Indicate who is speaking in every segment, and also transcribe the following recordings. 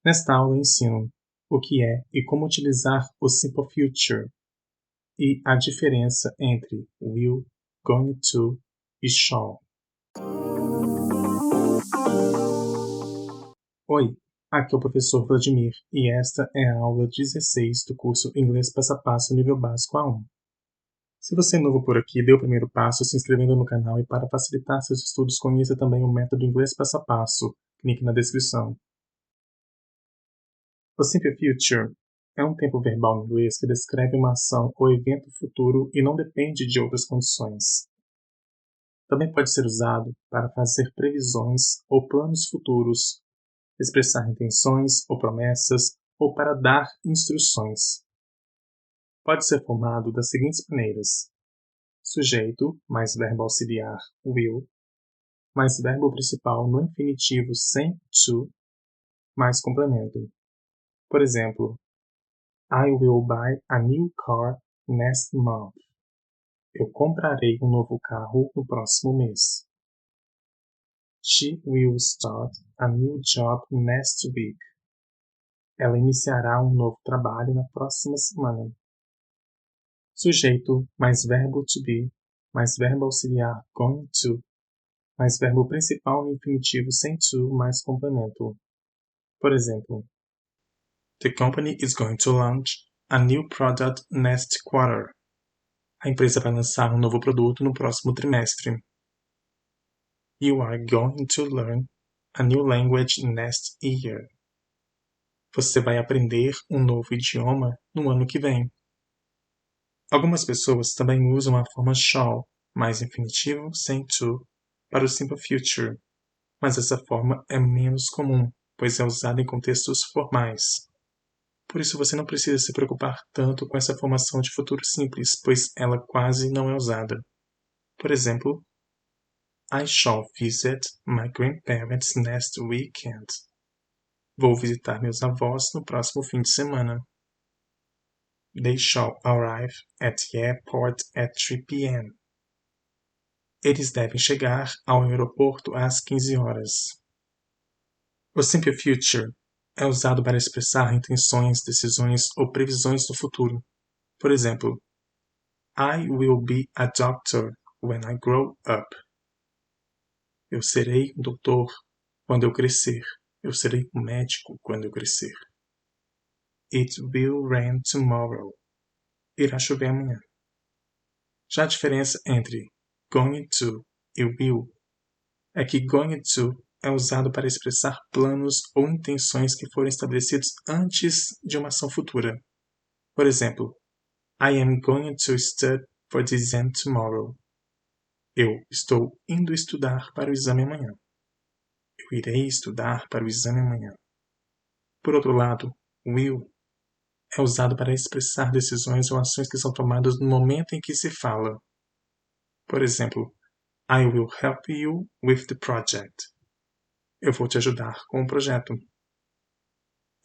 Speaker 1: Nesta aula eu ensino o que é e como utilizar o Simple Future e a diferença entre will, going to e shall. Oi, aqui é o professor Vladimir e esta é a aula 16 do curso Inglês Passo a Passo Nível Básico A1. Se você é novo por aqui, dê o primeiro passo se inscrevendo no canal e para facilitar seus estudos conheça também o método Inglês Passo a Passo, link na descrição. O Simple Future é um tempo verbal em inglês que descreve uma ação ou evento futuro e não depende de outras condições. Também pode ser usado para fazer previsões ou planos futuros, expressar intenções ou promessas ou para dar instruções. Pode ser formado das seguintes maneiras: sujeito mais verbo auxiliar will, mais verbo principal no infinitivo sem to, mais complemento. Por exemplo, I will buy a new car next month. Eu comprarei um novo carro no próximo mês. She will start a new job next week. Ela iniciará um novo trabalho na próxima semana. Sujeito mais verbo to be, mais verbo auxiliar going to, mais verbo principal no infinitivo sem to, mais complemento. Por exemplo, The company is going to launch a new product next quarter. A empresa vai lançar um novo produto no próximo trimestre. You are going to learn a new language next year. Você vai aprender um novo idioma no ano que vem. Algumas pessoas também usam a forma shall, mais infinitivo sem to, para o simple future, mas essa forma é menos comum, pois é usada em contextos formais. Por isso você não precisa se preocupar tanto com essa formação de futuro simples, pois ela quase não é usada. Por exemplo, I shall visit my grandparents next weekend. Vou visitar meus avós no próximo fim de semana. They shall arrive at the airport at 3 p.m. Eles devem chegar ao aeroporto às 15 horas. O Simple Future é usado para expressar intenções, decisões ou previsões do futuro. Por exemplo, I will be a doctor when I grow up. Eu serei um doutor quando eu crescer. Eu serei um médico quando eu crescer. It will rain tomorrow. Irá chover amanhã. Já a diferença entre going to e will é que going to é usado para expressar planos ou intenções que foram estabelecidos antes de uma ação futura. Por exemplo, I am going to study for the exam tomorrow. Eu estou indo estudar para o exame amanhã. Eu irei estudar para o exame amanhã. Por outro lado, will é usado para expressar decisões ou ações que são tomadas no momento em que se fala. Por exemplo, I will help you with the project. Eu vou te ajudar com o projeto.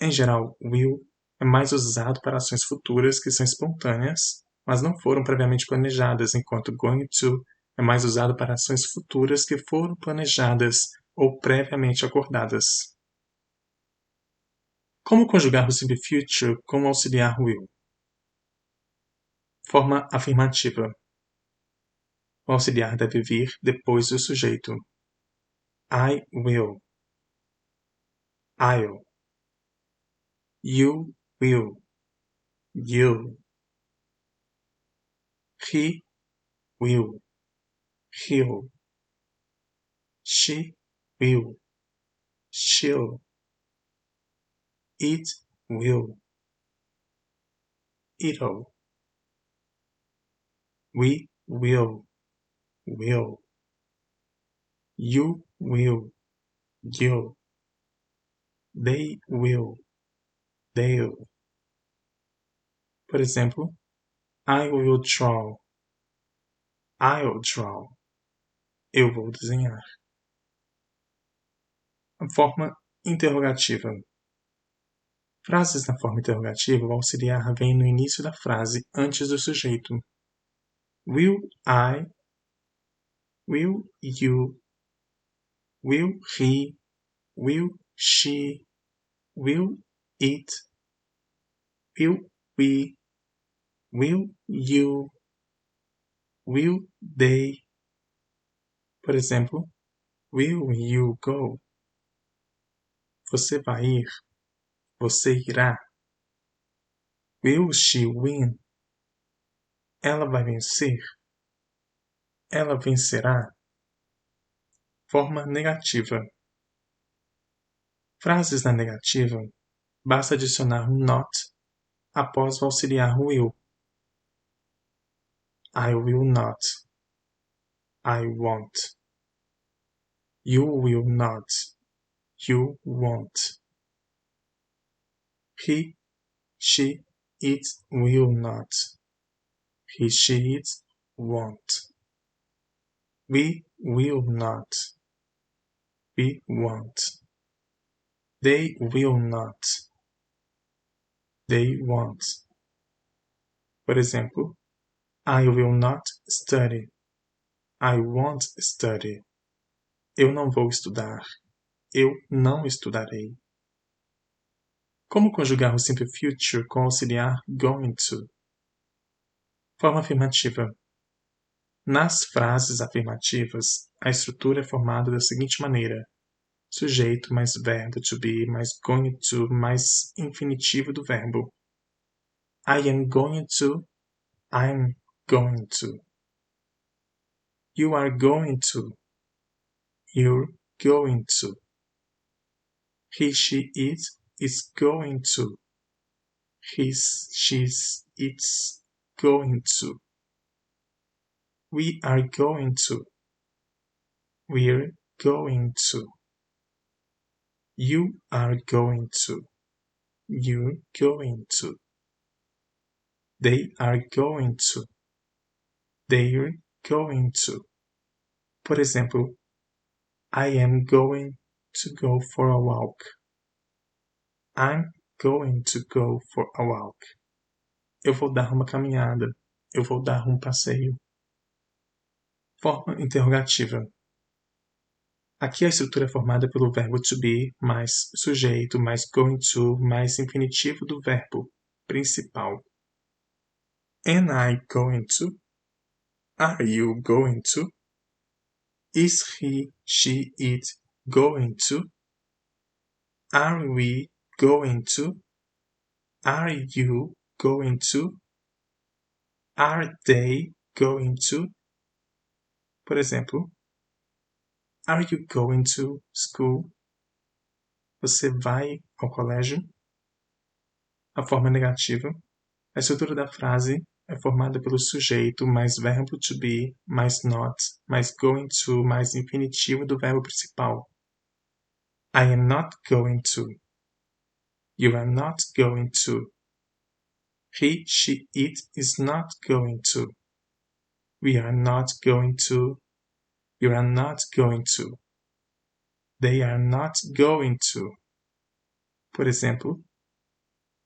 Speaker 1: Em geral, will é mais usado para ações futuras que são espontâneas, mas não foram previamente planejadas, enquanto going to é mais usado para ações futuras que foram planejadas ou previamente acordadas. Como conjugar o simple future com o auxiliar will? Forma afirmativa. O auxiliar deve vir depois do sujeito. I will. I'll. You will. You'll. He will. He'll. She will. She'll. It will. It'll. We will. Will. You will. You'll. They will. They'll. Por exemplo, I will draw. I'll draw. Eu vou desenhar. A forma interrogativa. Frases na forma interrogativa, o auxiliar vem no início da frase, antes do sujeito. Will I? Will you? Will he? Will she? will it, will we, will you, will they. Por exemplo, will you go? Você vai ir? Você irá? Will she win? Ela vai vencer? Ela vencerá? Forma negativa. Frases na negativa, basta adicionar um not após o auxiliar will. I will not. I won't. You will not. You won't. He, she, it will not. He, she, it won't. We will not. We won't. They will not. They won't. Por exemplo, I will not study. I won't study. Eu não vou estudar. Eu não estudarei. Como conjugar o simple future com o auxiliar going to? Forma afirmativa. Nas frases afirmativas, a estrutura é formada da seguinte maneira: sujeito mais verbo to be mais going to mais infinitivo do verbo. I am going to, I'm going to. You are going to, you're going to. He, she, it is going to. His, she's, it's going to. We are going to. We're going to. You are going to. You're going to. They are going to. They're going to. Por exemplo, I am going to go for a walk. I'm going to go for a walk. Eu vou dar uma caminhada. Eu vou dar um passeio. Forma interrogativa. Aqui a estrutura é formada pelo verbo to be, mais sujeito, mais going to, mais infinitivo do verbo principal. Am I going to? Are you going to? Is he, she, it going to? Are we going to? Are you going to? Are they going to? Por exemplo, are you going to school? Você vai ao colégio? A forma negativa. A estrutura da frase é formada pelo sujeito mais verbo to be, mais not, mais going to, mais infinitivo do verbo principal. I am not going to. You are not going to. He, she, it is not going to. We are not going to. You are not going to. They are not going to. Por exemplo,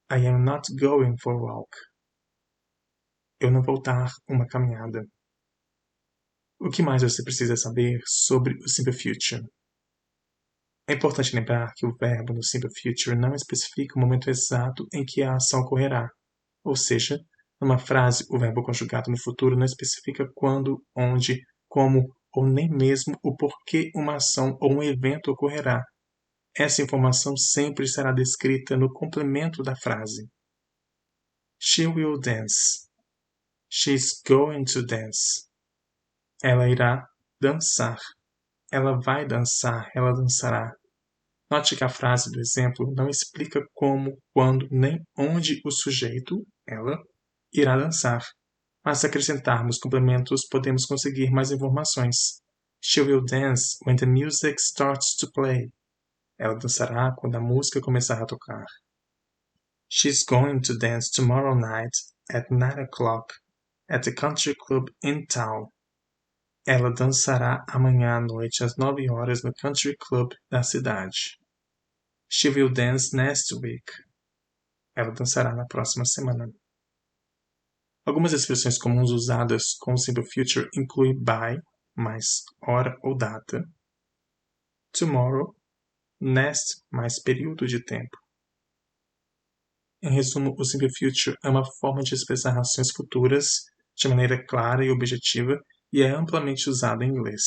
Speaker 1: I am not going for a walk. Eu não vou dar uma caminhada. O que mais você precisa saber sobre o Simple Future? É importante lembrar que o verbo no Simple Future não especifica o momento exato em que a ação ocorrerá. Ou seja, numa frase, o verbo conjugado no futuro não especifica quando, onde, como ou nem mesmo o porquê uma ação ou um evento ocorrerá. Essa informação sempre será descrita no complemento da frase. She will dance. She's going to dance. Ela irá dançar. Ela vai dançar. Ela dançará. Note que a frase do exemplo não explica como, quando, nem onde o sujeito, ela, irá dançar. Mas se acrescentarmos complementos, podemos conseguir mais informações. She will dance when the music starts to play. Ela dançará quando a música começar a tocar. She's going to dance tomorrow night at 9 o'clock at the country club in town. Ela dançará amanhã à noite às 9 horas no country club da cidade. She will dance next week. Ela dançará na próxima semana. Algumas expressões comuns usadas com o Simple Future incluem by, mais hora ou data, tomorrow, next, mais período de tempo, Em resumo, o Simple Future é uma forma de expressar ações futuras de maneira clara e objetiva e é amplamente usado em inglês.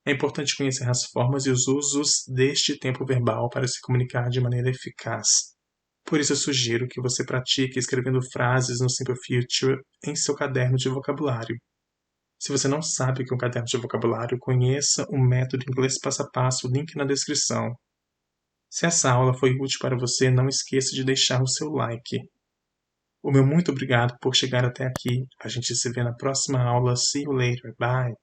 Speaker 1: É importante conhecer as formas e os usos deste tempo verbal para se comunicar de maneira eficaz. Por isso, eu sugiro que você pratique escrevendo frases no Simple Future em seu caderno de vocabulário. Se você não sabe o que é um caderno de vocabulário, conheça o método inglês passo a passo, link na descrição. Se essa aula foi útil para você, não esqueça de deixar o seu like. O meu muito obrigado por chegar até aqui. A gente se vê na próxima aula. See you later. Bye.